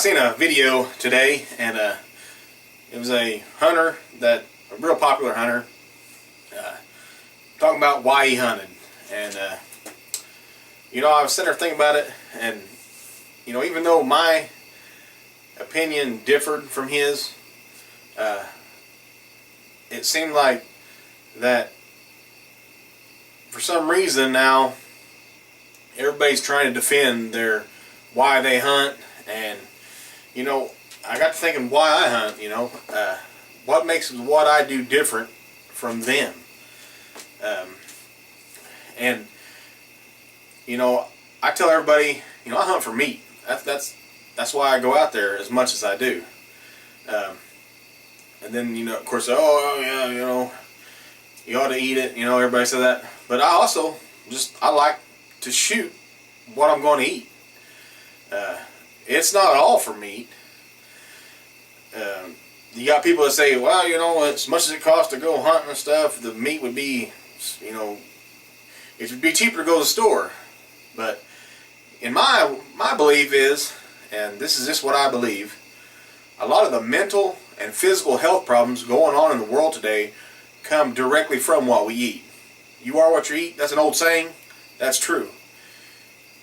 seen a video today, and it was a hunter, a real popular hunter, talking about why he hunted. And I was sitting there thinking about it, and even though my opinion differed from his, it seemed like that for some reason now everybody's trying to defend their why they hunt. And I got to thinking why I hunt. What makes what I do different from them. And I tell everybody, I hunt for meat. That's why I go out there as much as I do. And then of course, oh yeah, you ought to eat it. Everybody says that. But I also I like to shoot what I'm going to eat. It's not all for meat. You got people that say, well, as much as it costs to go hunting and stuff, the meat would be, it would be cheaper to go to the store. But in my belief is, and this is just what I believe, a lot of the mental and physical health problems going on in the world today come directly from what we eat. You are what you eat. That's an old saying. That's true.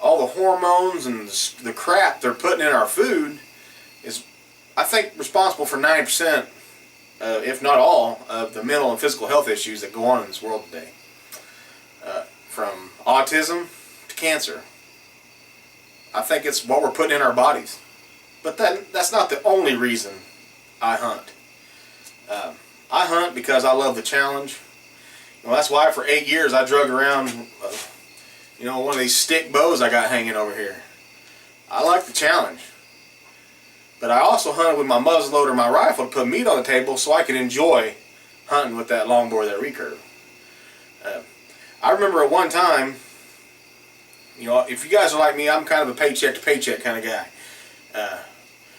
All the hormones and the crap they're putting in our food is, I think, responsible for 90%, if not all, of the mental and physical health issues that go on in this world today. From autism to cancer. I think it's what we're putting in our bodies. But that's not the only reason I hunt. I hunt because I love the challenge. That's why for 8 years I drug around one of these stick bows I got hanging over here. I like the challenge. But I also hunted with my muzzleloader, my rifle, to put meat on the table so I could enjoy hunting with that longbow, that recurve. I remember at one time, if you guys are like me, I'm kind of a paycheck to paycheck kind of guy.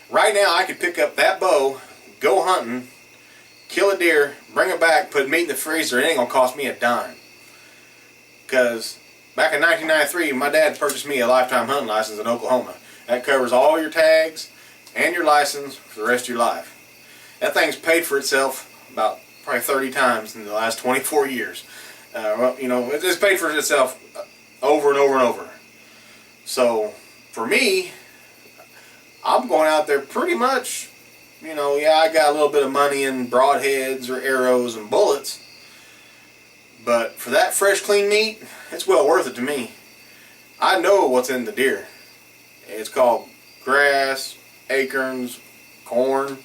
Right now I could pick up that bow, go hunting, kill a deer, bring it back, put meat in the freezer, it ain't gonna cost me a dime. Because back in 1993, my dad purchased me a lifetime hunting license in Oklahoma. That covers all your tags and your license for the rest of your life. That thing's paid for itself about probably 30 times in the last 24 years. It's paid for itself over and over and over. So for me, I'm going out there pretty much, I got a little bit of money in broadheads or arrows and bullets. But for that fresh, clean meat, it's well worth it to me. I know what's in the deer. It's called grass, acorns, corn.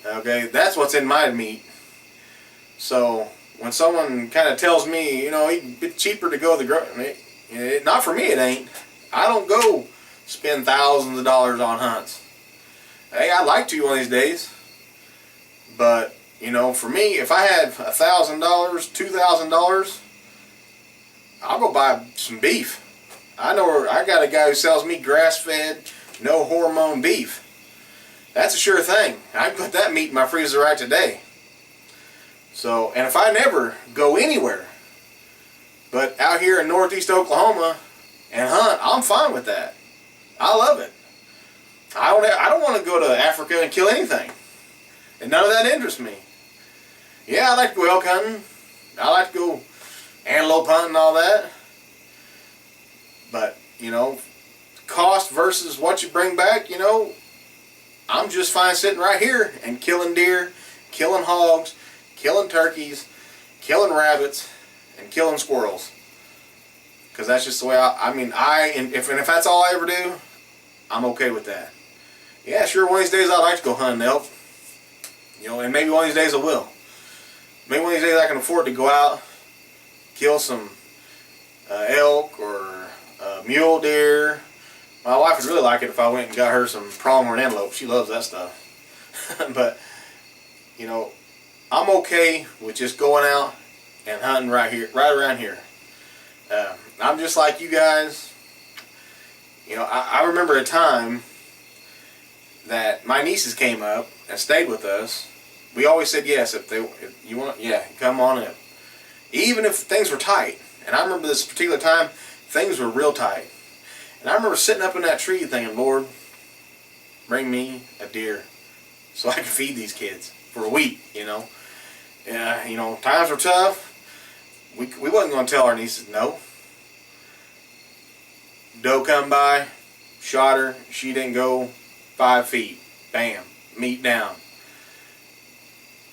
Okay, that's what's in my meat. So when someone kind of tells me, it's cheaper to go to the grocery, not for me it ain't. I don't go spend thousands of dollars on hunts. Hey, I'd like to one of these days. But for me, if I had $1,000, $2,000, I'll go buy some beef. I got a guy who sells me grass-fed, no hormone beef. That's a sure thing. I can put that meat in my freezer right today. So, and if I never go anywhere but out here in northeast Oklahoma and hunt, I'm fine with that. I love it. I don't want to go to Africa and kill anything. And none of that interests me. Yeah, I like to go elk hunting. I like to go antelope hunting and all that. But, cost versus what you bring back, I'm just fine sitting right here and killing deer, killing hogs, killing turkeys, killing rabbits, and killing squirrels. Because that's just the way if that's all I ever do, I'm okay with that. Yeah, sure, one of these days I'd like to go hunting elk. And maybe one of these days I will. Maybe one of these days I can afford to go out, kill some elk or mule deer. My wife would really like it if I went and got her some pronghorn antelope. She loves that stuff. But, I'm okay with just going out and hunting right around here. I'm just like you guys. I remember a time that my nieces came up and stayed with us. We always said yes if you want, yeah, come on in. Even if things were tight. And I remember this particular time, things were real tight. And I remember sitting up in that tree thinking, Lord, bring me a deer so I can feed these kids for a week, you know. Yeah, you know, times were tough. We wasn't going to tell our nieces no. Doe come by, shot her, she didn't go 5 feet. Bam, meat down.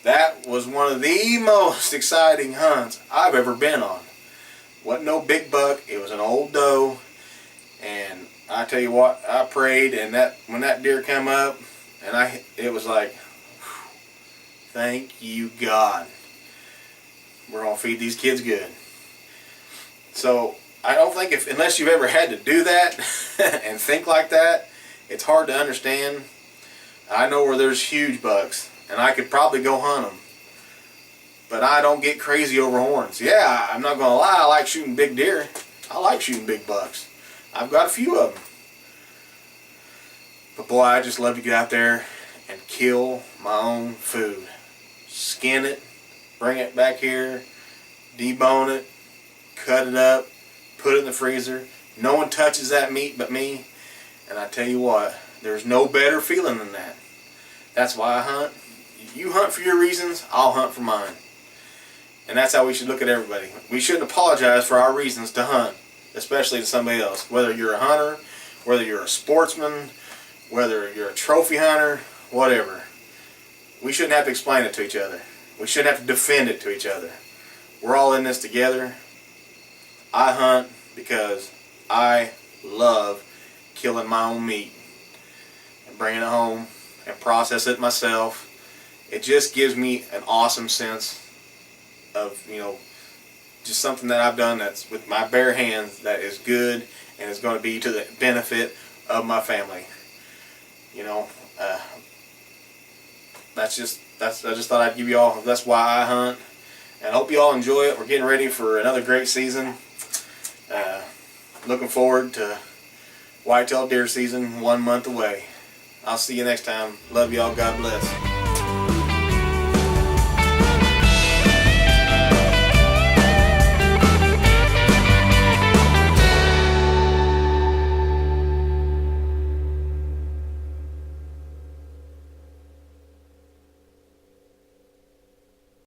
That was one of the most exciting hunts I've ever been on. Wasn't no big buck, it was an old doe, and I tell you what, I prayed, and when that deer come up, and it was like, whew, thank you God. We're gonna feed these kids good. So I don't think unless you've ever had to do that and think like that, it's hard to understand. I know where there's huge bucks, and I could probably go hunt them, but I don't get crazy over horns. Yeah, I'm not gonna lie, I like shooting big deer. I like shooting big bucks. I've got a few of them. But boy, I just love to get out there and kill my own food. Skin it, bring it back here, debone it, cut it up, put it in the freezer. No one touches that meat but me. And I tell you what, there's no better feeling than that. That's why I hunt. You hunt for your reasons, I'll hunt for mine. And that's how we should look at everybody. We shouldn't apologize for our reasons to hunt, especially to somebody else. Whether you're a hunter, whether you're a sportsman, whether you're a trophy hunter, whatever. We shouldn't have to explain it to each other. We shouldn't have to defend it to each other. We're all in this together. I hunt because I love killing my own meat and bringing it home and process it myself. It just gives me an awesome sense of, you know, just something that I've done that's with my bare hands that is good and is going to be to the benefit of my family. You know, I just thought I'd give you all, that's why I hunt. And I hope you all enjoy it. We're getting ready for another great season. Looking forward to whitetail deer season, 1 month away. I'll see you next time. Love y'all. God bless.